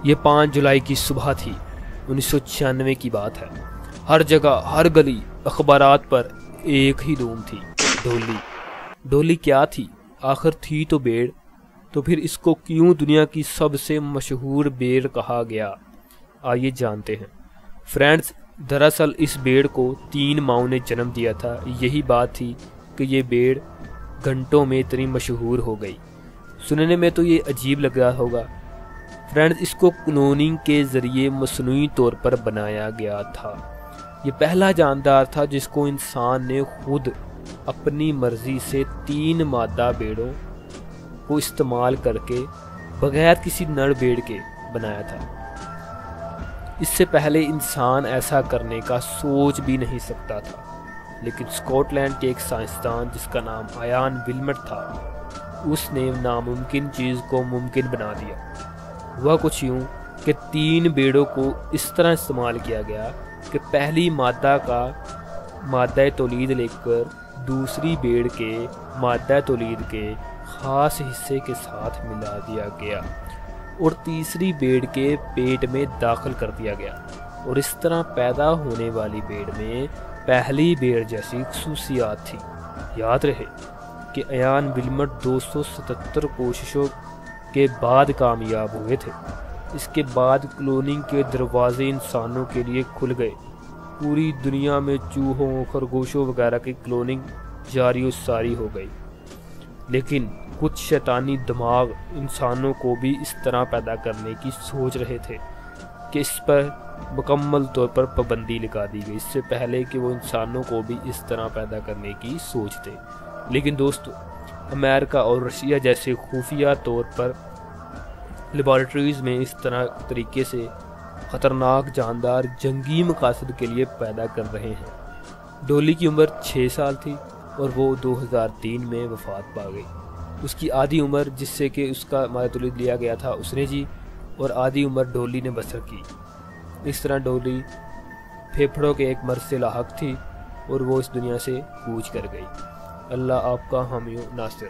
یہ 5 جولائی کی صبح تھی، 1996 کی بات ہے۔ ہر جگہ، ہر گلی، اخبارات پر ایک ہی دھوم تھی، ڈولی۔ ڈولی کیا تھی؟ آخر تھی تو بھیڑ، تو پھر اس کو کیوں دنیا کی سب سے مشہور بھیڑ کہا گیا؟ آئیے جانتے ہیں۔ فرینڈز، دراصل اس بھیڑ کو 3 ماؤں نے جنم دیا تھا۔ یہی بات تھی کہ یہ بھیڑ گھنٹوں میں اتنی مشہور ہو گئی۔ سننے میں تو یہ عجیب لگ رہا ہوگا فرینڈز، اس کو کلوننگ کے ذریعے مصنوعی طور پر بنایا گیا تھا۔ یہ پہلا جاندار تھا جس کو انسان نے خود اپنی مرضی سے 3 مادہ بھیڑوں کو استعمال کر کے بغیر کسی نر بھیڑ کے بنایا تھا۔ اس سے پہلے انسان ایسا کرنے کا سوچ بھی نہیں سکتا تھا، لیکن اسکاٹ لینڈ کے ایک سائنسدان جس کا نام ایان ولمٹ تھا، اس نے ناممکن چیز کو ممکن بنا دیا۔ ہوا کچھ یوں کہ 3 بھیڑوں کو اس طرح استعمال کیا گیا کہ پہلی مادہ کا مادہ تولید لے کر دوسری بھیڑ کے مادہ تولید کے خاص حصے کے ساتھ ملا دیا گیا اور تیسری بھیڑ کے پیٹ میں داخل کر دیا گیا، اور اس طرح پیدا ہونے والی بھیڑ میں پہلی بھیڑ جیسی خصوصیات تھی۔ یاد رہے کہ ایان ولمٹ 277 کوششوں کے بعد کامیاب ہوئے تھے۔ اس کے بعد کلوننگ کے دروازے انسانوں کے لیے کھل گئے۔ پوری دنیا میں چوہوں، خرگوشوں وغیرہ کی کلوننگ جاری و ساری ہو گئی، لیکن کچھ شیطانی دماغ انسانوں کو بھی اس طرح پیدا کرنے کی سوچ رہے تھے کہ اس پر مکمل طور پر پابندی لگا دی گئی، اس سے پہلے کہ وہ انسانوں کو بھی اس طرح پیدا کرنے کی سوچتے۔ لیکن دوستو، امریکہ اور رشیا جیسے خفیہ طور پر لیبارٹریز میں اس طریقے سے خطرناک جاندار جنگی مقاصد کے لیے پیدا کر رہے ہیں۔ ڈولی کی عمر 6 سال تھی اور وہ 2003 میں وفات پا گئی۔ اس کی آدھی عمر جس سے کہ اس کا مادہ تولید لیا گیا تھا اس نے جی، اور آدھی عمر ڈولی نے بسر کی۔ اس طرح ڈولی پھیپھڑوں کے ایک مرض سے لاحق تھی اور وہ اس دنیا سے کوچ کر گئی۔ اللہ آپ کا حامی و ناصر۔